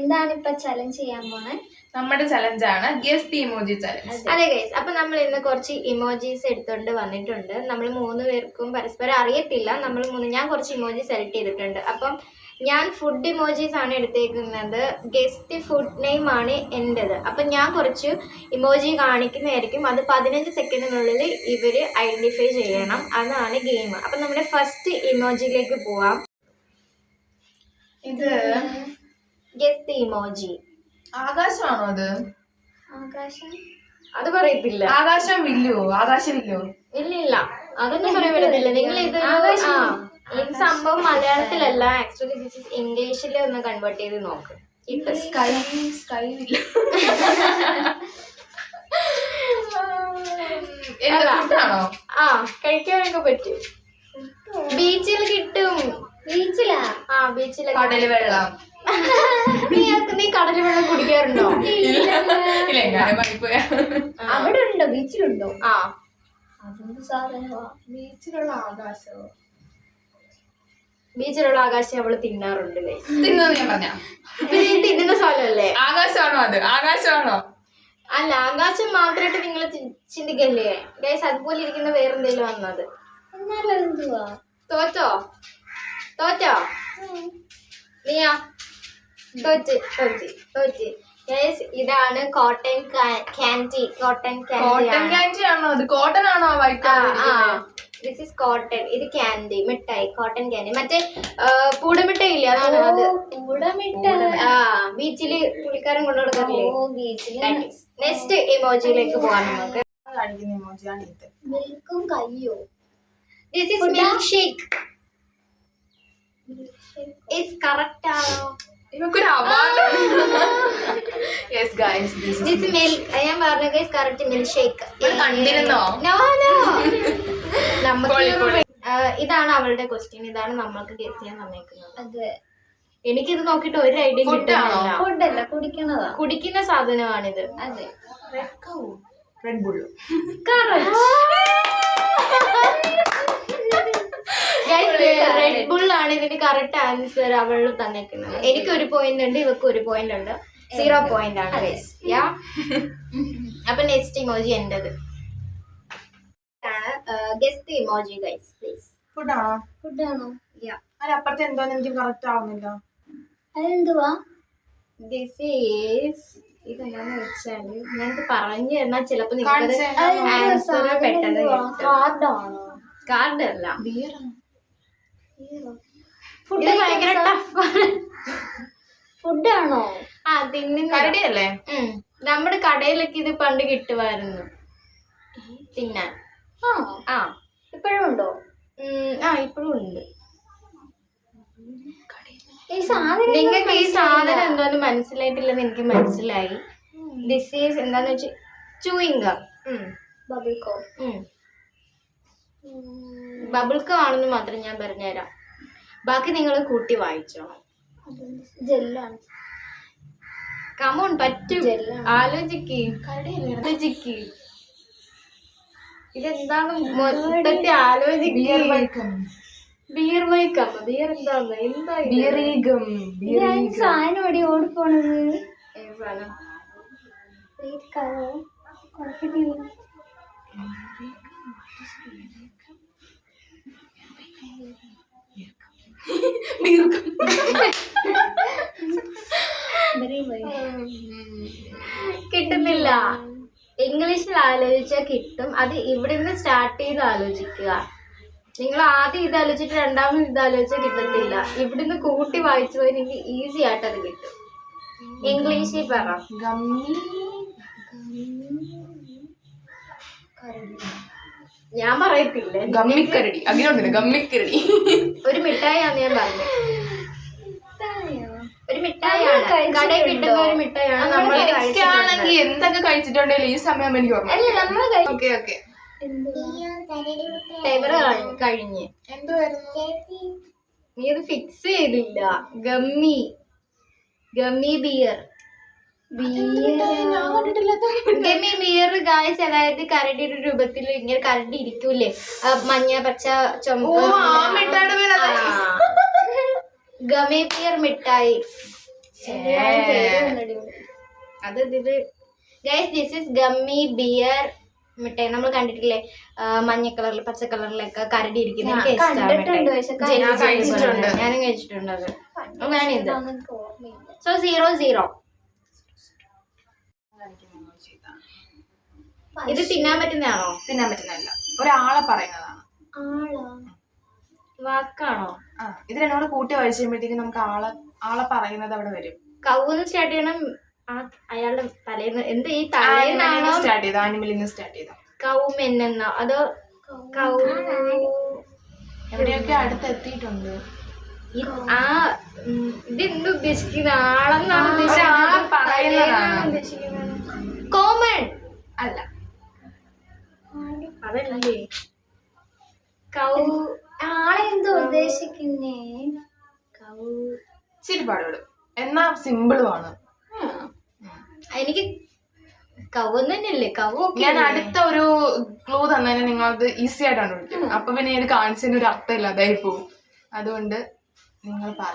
എന്താണ് ഇപ്പൊ ചലഞ്ച് ചെയ്യാൻ പോണേ? നമ്മുടെ ചലഞ്ചാണ് ഗെസ് ദി ഇമോജി ചലഞ്ച്. അതെ ഗൈസ്, അപ്പൊ നമ്മൾ ഇന്ന് കുറച്ച് ഇമോജീസ് എടുത്തോണ്ട് വന്നിട്ടുണ്ട്. നമ്മൾ 3 പേർക്കും പരസ്പരം അറിയത്തില്ല. ഞാൻ കുറച്ച് ഇമോജി സെലക്ട് ചെയ്തിട്ടുണ്ട്. അപ്പം ഞാൻ ഫുഡ് ഇമോജീസ് ആണ് എടുത്തേക്കുന്നത്. ഗെസ് ദി ഫുഡ് നെയിം ആണ് എൻ്റെത്. അപ്പം ഞാൻ കുറച്ച് ഇമോജി കാണിക്കുന്നതായിരിക്കും. അത് 15 സെക്കൻഡിനുള്ളിൽ ഇവർ ഐഡന്റിഫൈ ചെയ്യണം. അതാണ് ഗെയിം. അപ്പം നമ്മുടെ ഫസ്റ്റ് ഇമോജിയിലേക്ക് പോവാം. ഇത് ഗെസ് ദി ഇമോജി. ആകാശമാണോ അത്? ആകാശം അത് പറയത്തില്ല. ആകാശം വില്ലോ? ആകാശവില്ലോ? ഇല്ല, അതൊന്നും പറയാൻ പറ്റത്തില്ല. നിങ്ങൾ ഇത് ഈ സംഭവം മലയാളത്തിലല്ല, ആക്ച്വലി ദിസ് ഇസ് ഇംഗ്ലീഷിൽ ഒന്ന് കൺവേർട്ട് ചെയ്ത് നോക്ക്. Sky willow? കഴിക്കാനൊക്കെ പറ്റും. ബീച്ചിൽ കിട്ടും. ബീച്ചിലാ? ബീച്ചിലെ കടല് വെള്ളം. നീ കടല് വെള്ളം കുടിക്കാറുണ്ടോ? അവിടെ ഉണ്ടോ? ബീച്ചിലുണ്ടോ? അതെന്ത് സാധനമാ? ബീച്ചിലുള്ള ആകാശമോ? ബീച്ചിലുള്ള ആകാശം അവള് തിന്നാറുണ്ട്. തിന്നത് ഞാൻ പറഞ്ഞ തിന്നുന്ന സ്ഥലമല്ലേ? ആകാശമാണോ അത്? ആകാശമാണോ? അല്ല, ആകാശം മാത്രമായിട്ട് നിങ്ങൾ ചിന്തിക്കല്ലേ ഗൈസ്. അതുപോലെ ഇരിക്കുന്ന വേറെന്തെങ്കിലും വന്നത്. എന്നാലും എന്തുവാ? തോറ്റോ? നീയാ? തോറ്റ്. ഗൈസ്, ഇതാണ് കോട്ടൺ ക്യാൻഡി. കോട്ടൺ ക്യാൻഡി ആണോ അത്? കോട്ടൺ ആണോ? This is cotton. ഇത് ക്യാൻഡി, മിഠായി, കോട്ടൺ ക്യാൻഡി. മറ്റേ പൂടമിഠായി ഇല്ല, അതാണ് അത്. ബീച്ചില് പുള്ളിക്കാരൻ കൊണ്ടുകൊടുക്കാറില്ലേ? നെക്സ്റ്റ് ഇമോജിയിലേക്ക് പോവാം നമുക്ക്. മിൽക്കും കയ്യോ? This is milk shake. Is correct ആണോ? ഇവക്കൊരു award. Yes guys, this milk. ഞാൻ പറഞ്ഞു ഗൈസ്, കറക്റ്റ് മിൽക്ക് ഷേക്ക്. കണ്ടിരുന്നോ? നോ. ഇതാണ് അവളുടെ ക്വസ്റ്റ്യൻ. ഇതാണ് നമ്മൾക്ക് ഗസ് ചെയ്യാൻ തന്നേക്കുന്നത്. അതെ, എനിക്കിത് നോക്കിട്ട് ഒരു ഐഡിയ കിട്ടുന്നില്ല. ഫുഡല്ല, കുടിക്കണതാ. കുടിക്കുന്ന സാധനമാണിത്. അതെ, റെഡ് ബുൾ. റെഡ് ബുൾ ആണ് ഇതിന് കറക്റ്റ് ആൻസർ അവൾ തന്നേക്കുന്നത്. എനിക്കൊരു പോയിന്റ് ഉണ്ട്, ഇവക്ക് ഒരു പോയിന്റ് ഉണ്ട്. 0 പോയിന്റ് ആണ് ഗൈസ്. അപ്പൊ നെക്സ്റ്റ് ഇമോജി എന്റേത്. Guess the emoji guys please. ഫുഡാണോ? അപ്പുറത്തെ എന്തോന്ന് എനിക്ക് കറക്റ്റ് ആവുന്നില്ല. അതെന്തുവാ? ദിസ് ഈസ് ഇതെന്താന്ന് വെച്ചാല് ഞാനിത് പറഞ്ഞു തന്നാൽ ചിലപ്പോ നിങ്ങൾക്ക് ആൻസർ പെട്ടെന്ന് കാർഡാണോ? കാർഡ് അല്ല, ഫുഡ് ഭയങ്കര ടഫാണ്. ഫുഡാണോ? കരടിയല്ലേ? നമ്മുടെ കടയിലൊക്കെ ഇത് പണ്ട് കിട്ടുമായിരുന്നു തിന്നാൻ. ഇപ്പോഴും ഉണ്ടോ? ഇപ്പോഴും ഉണ്ട്. നിങ്ങൾക്ക് ഈ സാധനം എന്തോന്ന് മനസ്സിലായിട്ടില്ലെന്ന് എനിക്ക് മനസ്സിലായി. ദിസ് ഈസ് എന്താന്ന് വെച്ചാൽ ചൂയിങ് ഗം. ബബിൾക്കം ആണെന്ന് മാത്രം ഞാൻ പറഞ്ഞുതരാം. ബാക്കി നിങ്ങൾ കൂട്ടി വായിച്ചോ. ജെല്ലാണ്. കമോൺ, പറ്റും. ആലോചിക്ക്. ഇതെന്താണ് മൊത്തത്തിൽ ആലോചിക്കും. ബിയർ വൈക്കം. ബിയർ എന്താണ്? എന്താ സാധനം അടി ഓടിപ്പോണത്? കിട്ടുന്നില്ല. ഇംഗ്ലീഷിൽ ആലോചിച്ചാൽ കിട്ടും. അത് ഇവിടുന്ന് സ്റ്റാർട്ട് ചെയ്ത് ആലോചിക്കുക. നിങ്ങൾ ആദ്യം ഇത് ആലോചിച്ചിട്ട് രണ്ടാമത് ഇത് ആലോചിച്ചാൽ കിട്ടത്തില്ല. ഇവിടുന്ന് കൂട്ടി വായിച്ചു പോയി നിങ്ങൾക്ക് ഈസി ആയിട്ട് അത് കിട്ടും. ഇംഗ്ലീഷിൽ പറ. ഞാൻ പറയത്തില്ല. ഗമ്മിക്കരടി. അങ്ങനെയൊന്നുമില്ല, ഗമ്മിക്കരടി. ഒരു മിഠായിയാണ് ഞാൻ പറഞ്ഞത്. ഒരു മിഠായിയാണ്, കടയിൽ കിട്ടുന്ന ഒരു മിഠായിയാണ്. നമ്മളാണെങ്കിൽ എന്തൊക്കെ കഴിച്ചിട്ടുണ്ടെങ്കിലും ഈ സമയം എനിക്ക് ഓർമ്മ. അല്ല, നമ്മൾ ടൈമർ കഴിഞ്ഞ്. എന്തുവായിരുന്നു? നീ അത് ഫിക്സ് ചെയ്തില്ല. Gummy bear. Gummy bear guys, അതായത് കരടിയുടെ രൂപത്തിൽ ഇങ്ങനെ കരടി ഇരിക്കൂലേ, മഞ്ഞ പച്ച ചുമപ്പ്. ഗമ്മി ബിയർ മിഠായി. അത് ഇതില് guys this is gummy bear മിഠായി. നമ്മൾ കണ്ടിട്ടില്ലേ മഞ്ഞ കളറിൽ പച്ച കളറിലൊക്കെ കരടി ഇരിക്കുന്ന എനിക്ക് ഇഷ്ടമാണ്. ഞാനും കഴിച്ചിട്ടുണ്ട് അത്. ഞാനിത് സോ 0-0. ഇത് തിന്നാൻ പറ്റുന്നതാണോ? തിന്നാൻ പറ്റുന്നതല്ല, ഒരാളെ പറയുന്നതാണ്. വാക്കാണോ? ഇത് രണ്ടും കൂടെ കൂട്ടി വായിച്ചു കഴിയുമ്പോഴത്തേക്കും നമുക്ക് ആളെ പറയുന്നത് അവിടെ വരും. കൗന്ന് സ്റ്റാർട്ട് ചെയ്യണം. അയാളുടെ തലേന്ന് എന്ത് ഈ തലേന്നാണോ സ്റ്റാർട്ട് ചെയ്ത ആനിമലിൽ നിന്ന് സ്റ്റാർട്ട് ചെയ്ത കൗമെന്നോ അതോ കൗ എവിടെയൊക്കെ അടുത്ത് എത്തിയിട്ടുണ്ട്. ഇതെന്ത് ഉദ്ദേശിക്കുന്ന ആളെന്നാണ് ഉദ്ദേശിക്കുന്നത്? കോമൺ അല്ല, അതല്ലേ കൗ. ആളെന്തോ ഉദ്ദേശിക്കുന്നേ? കൗ ഇച്ചിരി പാടുപെടും, എന്നാ സിമ്പിളുമാണ്. എനിക്ക് കൗന്ന് തന്നെയല്ലേ കൗ. ഞാൻ അടുത്ത ഒരു ക്ലൂ തന്നെ നിങ്ങൾക്ക് ഈസി ആയിട്ട് കണ്ടുപിടിക്കും. അപ്പൊ പിന്നെ ഇത് കാണിച്ചതിന് ഒരു അർത്ഥമില്ല, അതായി പോവും. അതുകൊണ്ട് നിങ്ങൾ പറ,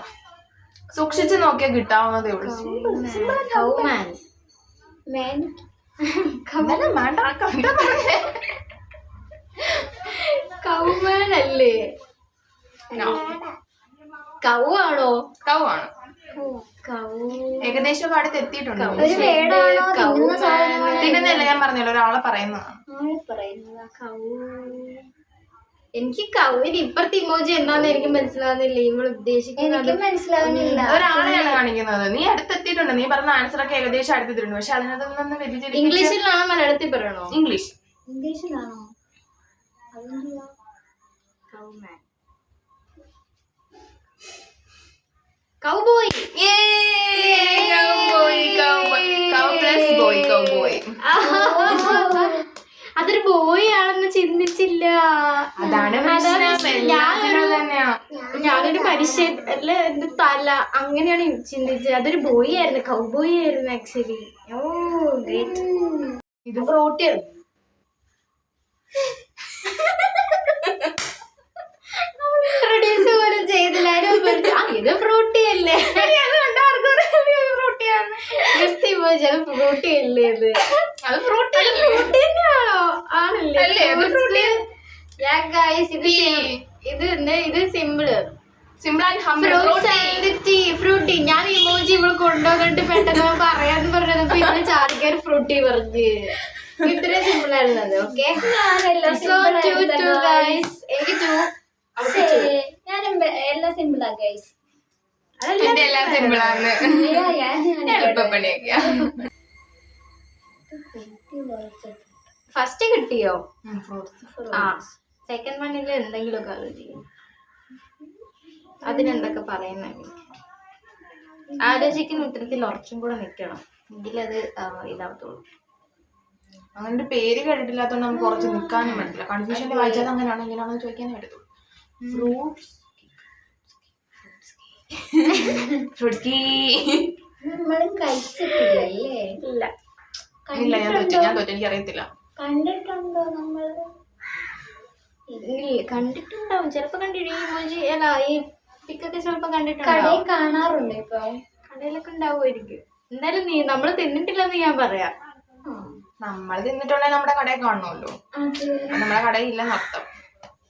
സൂക്ഷിച്ച് നോക്കിയാൽ കിട്ടാവുന്നതേ ഉള്ളൂ. കൗമാൻ കൗമാൻ അല്ലേ? കൗ ആണോ? കൗ ആണ്. കൗ ഏകദേശം അടുത്ത് എത്തിയിട്ടുണ്ട്. തിന്നുന്നതല്ല, ഞാൻ പറഞ്ഞല്ലോ, ഒരാളെ പറയുന്നതാണ്. എനിക്ക് കൗവിന് ഇപ്പുറത്തെ ഇമോജി എന്താന്ന് എനിക്ക് മനസ്സിലാവുന്നില്ല. ഇവള് ഉദ്ദേശിക്കുന്നത് മനസ്സിലാവുന്നില്ല. ഒരാളെയാണ് കാണിക്കുന്നത്. നീ അടുത്തെത്തിയിട്ടുണ്ട്, നീ പറഞ്ഞ ആൻസർ ഒക്കെ ഏകദേശം അടുത്തെത്തിയിട്ടുണ്ട്. പക്ഷെ അതിനകത്ത് നിന്ന് വ്യതിചലിച്ച് ഇംഗ്ലീഷിലാണോ മലയാളത്തിൽ പറയണോ? ഇംഗ്ലീഷിലാണോ? കൗബോയ്. അതൊരു ബോയ് ആണെന്ന് ചിന്തിച്ചില്ല. ഞാനൊരു മനുഷ്യൻ അല്ല, എന്റെ തല അങ്ങനെയാണ് ചിന്തിച്ചത്. അതൊരു ബോയ് ആയിരുന്നു, കൗബോയ് ആയിരുന്നു ആക്ച്വലി. ഓ ഗ്രേറ്റ്. ഇത് ഫ്രൂട്ടിയാണ്. ഇൻട്രൊഡ്യൂസ് പോലും ചെയ്തില്ല. ഇത് ഫ്രൂട്ടി അല്ലേ? ഫ്രൂട്ടി അല്ലേ? അത് ഫ്രൂട്ടി തന്നെയാണോ? ആണല്ലേ? ഇത് സിമ്പിള് ഫ്രൂട്ടി. ഞാൻ ഇമോജി ഇവിടെ കൊണ്ടുവന്നിട്ട് പെട്ടെന്ന് പറയാന്ന് പറഞ്ഞപ്പോ ഇവര് ചാടിക്കാൻ ഫ്രൂട്ടി പറഞ്ഞു. ഇത്രയും സിമ്പിൾ ആയിരുന്നത്. ഓക്കെ, എനിക്ക് എല്ലാം സിമ്പിളാ ഗൈസ്. എല്ലാം സിമ്പിളാണ്. എളുപ്പപ്പണിയൊക്കെയാ. ഫസ്റ്റ് കിട്ടിയോ? ആ, സെക്കൻഡ് വണ്ണിൽ എന്തെങ്കിലുമൊക്കെ ആലോചിക്കും. അതിനെന്തൊക്കെ പറയുന്ന ആലോചിക്കുന്ന ഉത്തരത്തിൽ ഉറച്ചും കൂടെ നിൽക്കണം, എങ്കിലത് ഇതാവത്തുള്ളൂ. അങ്ങനെ പേര് കേട്ടിട്ടില്ലാത്തതുകൊണ്ട് നമുക്ക് കുറച്ച് നിൽക്കാനും പറ്റില്ല. കൺഫ്യൂഷനിൽ വായിച്ചാൽ അങ്ങനെയാണോ ഇങ്ങനെയാണോ ചോദിക്കാനേ പറ്റത്തുള്ളൂ. നമ്മളും കഴിച്ചിട്ടില്ല അല്ലേ? ഇല്ല, ഞാൻ തോറ്റു. എനിക്ക് അറിയത്തില്ല. കണ്ടിട്ടുണ്ടോ നമ്മള്? കണ്ടിട്ടുണ്ടാവും, ചിലപ്പോ കണ്ടിട്ടുണ്ടോ? അല്ല, ഈ പിക്കൊക്കെ ചിലപ്പോ കണ്ടിട്ടുണ്ടോ? കടയിൽ കാണാറുണ്ട്. ഇപ്പൊ കടയിലൊക്കെ ഉണ്ടാവുമായിരിക്കും. എന്തായാലും നമ്മള് തിന്നിട്ടില്ലെന്ന് ഞാൻ പറയാം. നമ്മൾ തിന്നിട്ടുണ്ടെങ്കിൽ നമ്മുടെ കടയിൽ കാണണമല്ലോ. നമ്മുടെ കടയിൽ ഇല്ലെന്ന് അർത്ഥം.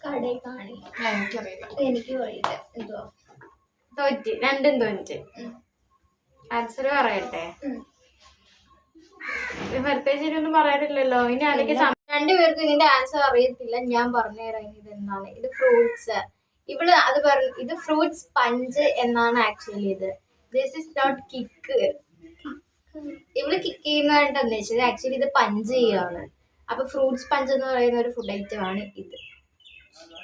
കടയിൽ കാണില്ല. എനിക്കറിയില്ല, എനിക്ക് അറിയില്ല. എന്തോ തോറ്റ്, രണ്ടും തോറ്റ്. ആൻസർ പറയട്ടെ? പ്രത്യേകിച്ചൊന്നും പറയാനില്ലല്ലോ. ഇനി ആണെങ്കിൽ രണ്ടുപേർക്കും ഇതിന്റെ ആൻസർ അറിയത്തില്ല. ഞാൻ പറഞ്ഞുതരാം ഇത് എന്താണ്. ഇത് ഫ്രൂട്ട്സ്. ഇവിടെ അത് പറഞ്ഞു, ഇത് ഫ്രൂട്ട്സ് പഞ്ച് എന്നാണ് ആക്ച്വലി. ഇത് ദിസ് ഇസ് നോട്ട് കിക്ക്. ഇവിടെ കിക്ക് ചെയ്യുന്നതായിട്ട് ഉദ്ദേശിച്ചത് ആക്ച്വലി ഇത് പഞ്ച് ചെയ്യാണ്. അപ്പൊ ഫ്രൂട്ട്സ് പഞ്ച് എന്ന് പറയുന്ന ഒരു ഫുഡ് ഐറ്റം ആണ് ഇത്.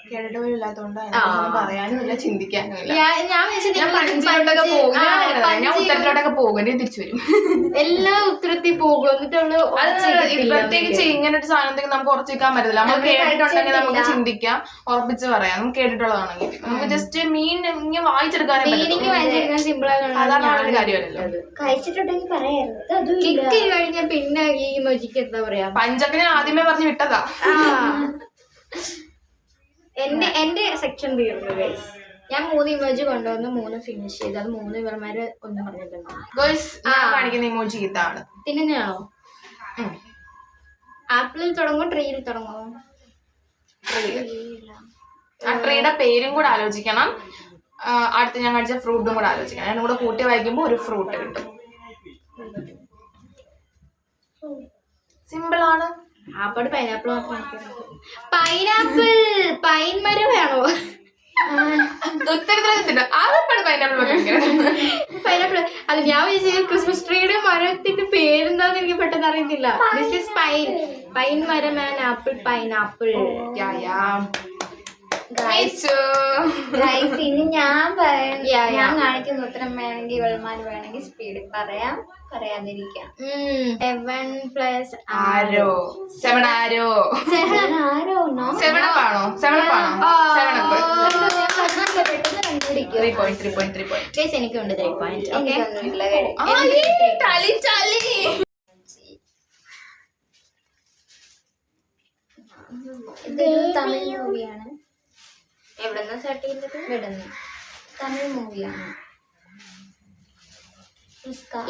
കേട്ടിട്ടില്ലാത്തോണ്ട് പറയാനും ഇല്ല, ചിന്തിക്കാനും ഇല്ല. ഞാൻ ഉത്തരത്തിലോട്ടൊക്കെ പോകും, തിരിച്ചു വരും. എല്ലാ ഉത്തരത്തിൽ പോകും. എന്നിട്ടുള്ളൂ പ്രത്യേകിച്ച് ഇങ്ങനെ ഒരു സാധനത്തേക്ക് നമുക്ക് ഉറച്ചിക്കാൻ പറ്റില്ല. നമ്മൾ കേട്ടിട്ടുണ്ടെങ്കിൽ നമുക്ക് ചിന്തിക്കാം, ഉറപ്പിച്ച് പറയാം. നമുക്ക് കേട്ടിട്ടുള്ളതാണെങ്കിൽ നമുക്ക് ജസ്റ്റ് മീൻ ഇങ്ങനെ വായിച്ചെടുക്കാനേ സിമ്പിൾ സാധാരണ ഒരു കാര്യമല്ലല്ലോ. കഴിച്ചിട്ടുണ്ടെങ്കിൽ പറയാറുണ്ട്. കിക്ക് കഴിഞ്ഞ പിന്നെ ഈ ഇമോജിക്ക് എന്താ പറയാ? പഞ്ചൊക്കെ ഞാൻ ആദ്യമേ പറഞ്ഞു വിട്ടതാ. എന്റെ സെക്ഷൻ തീർന്നു ഗൈസ്. ഞാൻ 3 ഇമോജി കൊണ്ടുവന്ന് 3 ഫിനിഷ് ചെയ്ത്. അത് 3 ഇവർമാര് ഒന്നും പറഞ്ഞിട്ടുണ്ടോ? ഗേൾസ് കാണിക്കുന്ന ഇമോജി ഇതാണ്. തിന്നുന്നതാണോ? ആപ്പിളിൽ തുടങ്ങുമോ ട്രീയിൽ തുടങ്ങുമോ? ആ ട്രീയുടെ പേരും കൂടെ ആലോചിക്കണം. അടുത്ത് ഞാൻ കാണിച്ച ഫ്രൂട്ടും കൂടെ ആലോചിക്കണം. അതിനും കൂടെ കൂട്ടി വായിക്കുമ്പോൾ ഒരു ഫ്രൂട്ട് കിട്ടും. സിമ്പിൾ ആണ്. ആപ്പാട് പൈനാപ്പിൾ മാത്രം. പൈനാപ്പിൾ പൈൻ മരം വേണോ? ഉത്തരത്തിലെത്തിട്ട് ആദ്യപ്പാട് പൈനാപ്പിൾ അത് ഞാൻ വിചാരിച്ചു ക്രിസ്മസ് ട്രീയുടെ മരത്തിന്റെ പേരെന്താന്ന് എനിക്ക് പെട്ടെന്ന് അറിയത്തില്ല. This is pine. പൈൻ മരം ആൻഡ് ആപ്പിൾ പൈനാപ്പിൾ. ഇനി ഞാൻ കാണിക്കുന്ന ഉത്തരം വേണമെങ്കിൽ ഇവൾമാര് വേണമെങ്കിൽ സ്പീഡിൽ പറയാം, പറയാതിരിക്കാം. 7 + ആരോ 7 ആരോ 7 7 ആണോ 7 ആണോ 3 പോയിന്റ് എനിക്കുണ്ട് 3 പോയിന്റ്. ഇതൊരു തമിഴ് മൂവിയാണ്. എവിടെന്നാ സ്റ്റാർട്ട് ചെയ്യുന്നത്? വിടുന്നു. തമിഴ് മൂവിയാണ്.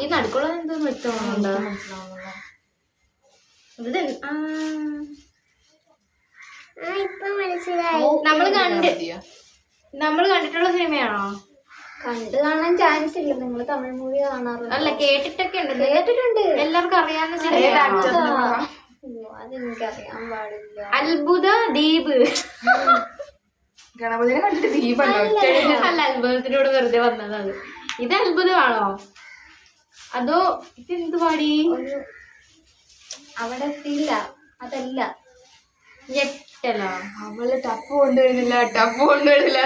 ഈ നടുക്കുള്ള എന്തോ വ്യക്തമാണോ? നമ്മൾ കണ്ടിട്ടുള്ള സിനിമയാണോ? കണ്ടു കാണാൻ ചാൻസ് ഇല്ല. നിങ്ങൾ തമിഴ് മൂവി കാണാറുണ്ട്? അല്ല, കേട്ടിട്ടൊക്കെ ഉണ്ട്. കേട്ടിട്ടുണ്ട്. എല്ലാവർക്കും അറിയാവുന്ന സിനിമയാണോ? അതെനിക്കറിയാൻ പാടില്ല. അത്ഭുത ദ്വീപ്. ഗണപതിനെ കണ്ടിട്ട് ദീപല്ലോ. അല്ല, അത്ഭുതത്തിനോട് വെറുതെ വന്നത്. അത് ഇത് അത്ഭുതമാണോ അതോ ഇതെന്ത് പാടി? അവിടെ എത്തിയില്ല. അതല്ല ഞെട്ടലോ? അവള് ടഫ് കൊണ്ടുവരുന്നില്ല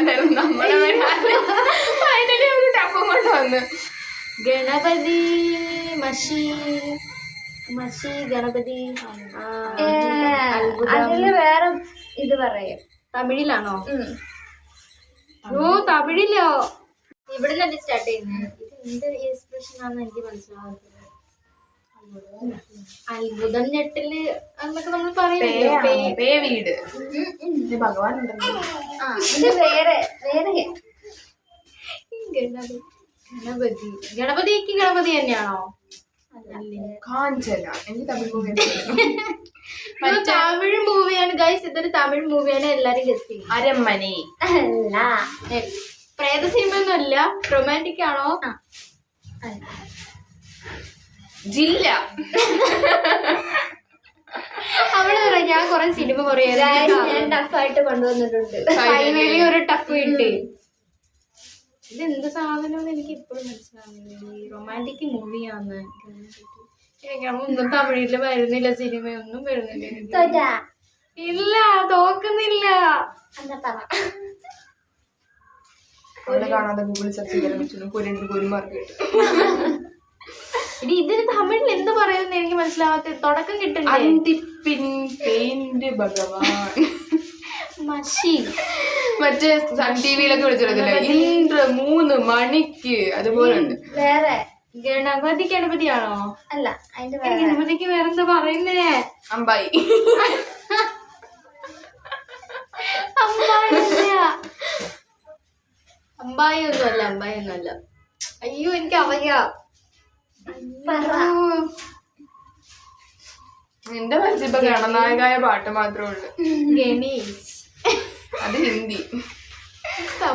എന്നായിരുന്നു നമ്മളെ ടഫ് കൊണ്ടുവന്ന്. ഗണപതി മഷി ഗണപതി. അതില് വേറെ ഇത് പറയും. തമിഴിലാണോ? ഓ, തമിഴിലോ? ഇവിടെ നിന്ന് സ്റ്റാർട്ട് ചെയ്യുന്നത്. ഇത് എന്ത് എക്സ്പ്രഷൻ ആണെന്ന് എനിക്ക് മനസ്സിലാവുന്നത്. അത്ഭുതം ഞെട്ടല് എന്നൊക്കെ നമ്മൾ പറയുന്നത്. വീട് ഭഗവാൻ ഉണ്ടല്ലോ. ഇത് വേറെ ഗണപതിക്ക് ഗണപതി തന്നെയാണോ? കാഞ്ചന. എനിക്ക് തമിഴ് മൂവി തമിഴ് മൂവിയാണ് ഗൈസ്. ഇതൊരു തമിഴ് മൂവിയാണ്. എല്ലാരും ഗസ് ചെയ്യും. അരമനെ. അല്ല, പ്രേത സിനിമ ഒന്നും അല്ല. റൊമാൻറ്റിക് ആണോ? ജില്ല. അവിടെ ഞാൻ കൊറേ സിനിമ ഞാൻ ടഫായിട്ട് കൊണ്ടുവന്നിട്ടുണ്ട്. ഫൈനലി ഒരു ടഫ് കിട്ടി. ഇതെന്ത് സാധനം എനിക്ക് ഇപ്പോഴും മനസ്സിലാവുന്നില്ല. റൊമാൻറ്റിക് മൂവിയാന്ന്. ഒന്നും തമിഴില് വരുന്നില്ല. സിനിമയൊന്നും വരുന്നില്ല. ഇല്ല, തോക്കുന്നില്ല. കാണാതെ ഗൂഗിൾ സെർച്ച് ചെയ്തു. ഇനി ഇതിന് തമിഴിൽ എന്ത് പറയുമെന്ന് എനിക്ക് മനസ്സിലാവാത്ത. തുടക്കം കിട്ടണ്ടേ? ഭഗവാൻ മഷി. മറ്റേ സൺ ടിവിയിലൊക്കെ വിളിച്ചിരുന്നില്ല, ഇന്ദ്ര 3 മണിക്ക്. അതുപോലെ ഉണ്ട്. വേറെ ഗണപതിയാണോ? അല്ല, അതിന്റെ ഗണപതിക്ക് വേറെന്താ പറയുന്നേ? അമ്പായി. അമ്പായി ഒന്നുമല്ല. അയ്യോ, എനിക്ക് അറിയാം. എന്റെ മനസ്സിപ്പോ ഗണനായകായ പാട്ട് മാത്രമേ ഉള്ളു. ഗണേഷ്. അത് ഹിന്ദി.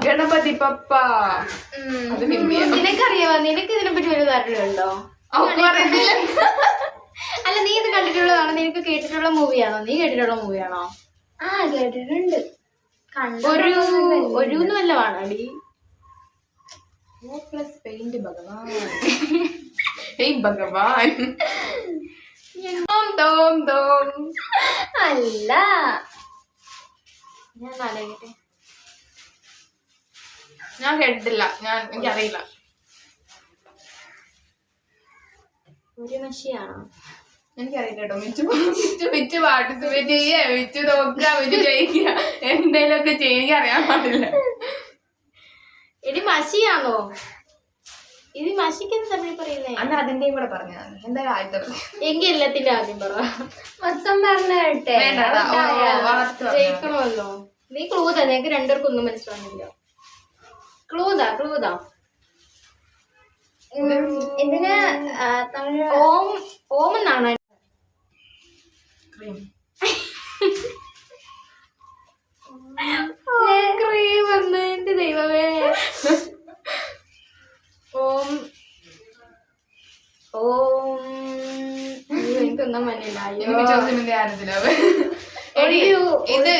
ഗണപതി പപ്പ അത് ഹിന്ദിയാണ്. നിനക്കറിയാമോ? നിനക്ക് ഇതിനെപ്പറ്റി ഒരു ധാരണയുണ്ടോ? അല്ല, നീ ഇത് കണ്ടിട്ടുള്ളതാണോ? നിനക്ക് കേട്ടിട്ടുള്ള മൂവിയാണോ? നീ കേട്ടിട്ടുള്ള മൂവിയാണോ? കേട്ടിട്ടുണ്ട്. ഒരൂന്ന് വല്ല ആണോടി? ഭഗവാൻ അല്ല, ഞാൻ ആലോചിക്കട്ടെ. ഞാൻ കേട്ടിട്ടില്ല. എനിക്കറിയില്ല. ഒരു മഷിയാണോ? എനിക്കറിയില്ല കേട്ടോ. മിച്ചു പാർട്ടിസിപ്പേറ്റ് ചെയ്യുക, മിച്ചു നോക്കുക, മിച്ചു ജയിക്കുക, എന്തെങ്കിലുമൊക്കെ ചെയ്യുക. അറിയാൻ പാടില്ല. ഇത് മഷിയാണോ? ഇത് മഷിക്ക് തമിഴ് പറയുന്നേ? അന്ന് അതിന്റെയും കൂടെ പറഞ്ഞതാണ്. എന്തായാലും ആദ്യത്തെ എങ്കിൽ എല്ലാത്തിന്റെ ആദ്യം പറ. മൊത്തം പറഞ്ഞേ. ജയിക്കണമല്ലോ. നീ ക്ലൂ തന്നെ. നിനക്ക് രണ്ടുപേർക്കും ഒന്നും മനസ്സിലാവുന്നില്ല. ക്ലൂതാ ഇതിന് തമിഴ് ഓം എന്നാണ്. ക്രീം. ക്രീം എന്ന് എന്റെ ദൈവമേ. ഓം എനിക്കൊന്നും മനസ്സില്ല. എനിക്ക് ചോദ്യത്തിന്റെ ആനന്ദിലാവ്.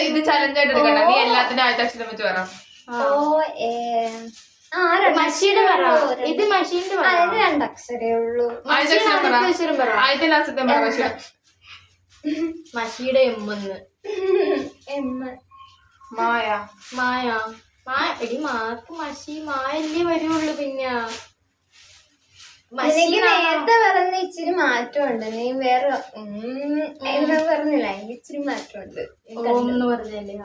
ഇത് ചലഞ്ചായിട്ട് എടുക്കണ്ട. നീ എല്ലാത്തിന്റെ ആദ്യത്തെ അക്ഷരം വെച്ച് പറ. മഷീന്റെ പറ. ഇത് മഷീന്റെ പറ. അതിന് 2 അക്ഷരേ ഉള്ളൂ. ആദ്യത്തെ അക്ഷരം പറ. ആദ്യത്തെ ലാസ്റ്റത്തെ പറ. മഷിയുടെ എമ്മെന്ന്. മായ. മായ എടി മാർക്ക് മഷി മായല്ലേ വരുള്ളൂ. പിന്നെ എനിക്ക് നേരത്തെ പറഞ്ഞ ഇച്ചിരി മാറ്റമുണ്ട്. നീ വേറെ എന്താ പറഞ്ഞില്ല, എനിക്ക് ഇച്ചിരി മാറ്റമുണ്ട്. ഓം എന്ന് പറഞ്ഞല്ലേ.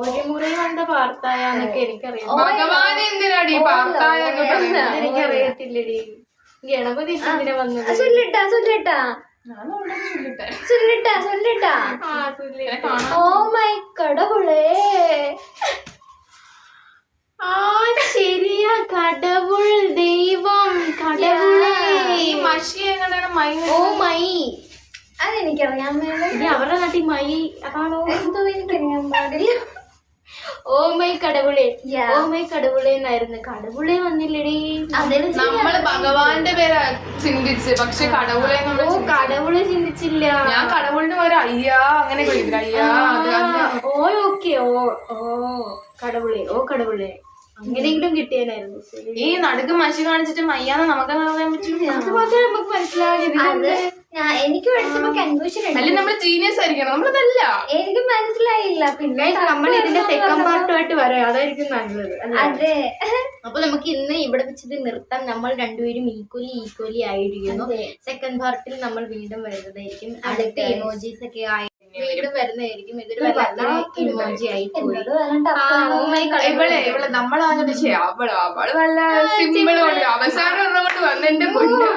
ഒരു മുറി കണ്ട പാർത്തായെന്നൊക്കെ എനിക്കറിയാം. ഭഗവാനെ എന്തിനാടി പാർത്തായൊക്കെ പറയുന്നത്? എനിക്കറിയത്തില്ലടി. ഗണപതി എന്തിനാ വന്നത്? ചൊല്ലിട്ടാ ഓ മൈ കടവുളേ. ശരിയാ, കടവുൾ, ദൈവം, കടവുളേ. ഈ മഷി എങ്ങനെയാണ് മൈ? ഓ മൈ, അതെനിക്കറിയാൻ വേണ്ടി. അവരുടെ നാട്ടിൽ മൈ അതാണോ എന്തോ എനിക്കറിയാൻ പാടില്ല. ഓ മൈ കടവുളേ, ഓ മൈ കടവുളേ എന്നായിരുന്നു. കടവുളേ വന്നില്ലടി. നമ്മള് ഭഗവാന്റെ പേരാ ചിന്തിച്ച്, പക്ഷെ കടവുളെ കടവുളെ ചിന്തിച്ചില്ല. ഞാൻ കടവുളിന് ഒരു അയ്യാ അങ്ങനെ വിളിക്കില്ല. അയ്യാ ഓക്കെ. കടവുളേ, കടവുളേ അങ്ങനെയെങ്കിലും കിട്ടിയാലായിരുന്നു. ഈ നടുക്ക് മഷി കാണിച്ചിട്ട് മയ്യാന്ന് നമുക്ക് പറയാൻ പറ്റും. അത് മാത്രമേ നമുക്ക് മനസ്സിലാകില്ല. എനിക്ക് പഠിച്ചപ്പോ കൺഫ്യൂഷൻ ഉണ്ട്. അല്ലെ നമ്മള് ജീനിയസ് ആയിരിക്കണം. നമ്മളതല്ല. എനിക്ക് മനസ്സിലായില്ല. പിന്നെ നമ്മൾ ഇതിന്റെ സെക്കൻഡ് പാർട്ടുമായിട്ട് വരാം, അതായിരിക്കും നല്ലത്. അതെ. അപ്പൊ നമുക്ക് ഇന്ന് ഇവിടെ വെച്ചിട്ട് നിർത്താം. നമ്മൾ രണ്ടുപേരും ഈക്വലി ആയിരിക്കുന്നു. സെക്കൻഡ് പാർട്ടിൽ നമ്മൾ വീണ്ടും വരുന്നതായിരിക്കും. അടുത്ത ഇമോജീസ് ഒക്കെ ആയി വീണ്ടും വരുന്നതായിരിക്കും. ഇതൊരു ഇമോജി ആയി പോയി. ഇവളെ നമ്മളാകട്ടെ അവള് നല്ല സിമ്പിൾ കൊണ്ട് അവസാനം ഒന്നുകൊണ്ട് വന്നെന്റെ പൊന്നു.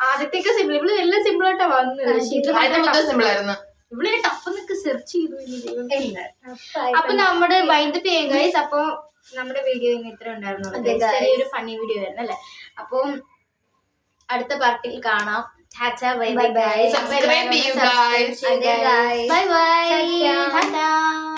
ആദ്യത്തേക്ക് സിമ്പിൾ, ഇവള് എല്ലാം സിമ്പിൾ ആയിട്ടാ വന്നത്. സിമ്പിൾ ആയിരുന്നു. ഇവിടെ ടഫ് എന്നൊക്കെ സെർച്ച് ചെയ്തു. അപ്പൊ നമ്മുടെ വൈൻഡപ്പ് ചെയ്യാം ഗൈസ്. അപ്പൊ നമ്മുടെ വീഡിയോ ഇത്ര ഉണ്ടായിരുന്നുള്ളൂ. ചെറിയൊരു ഫണ്ണി വീഡിയോ ആയിരുന്നു അല്ലെ. അപ്പം അടുത്ത പാർട്ടിൽ കാണാം. Bye bye. Subscribe to you guys. Bye bye. Bye bye.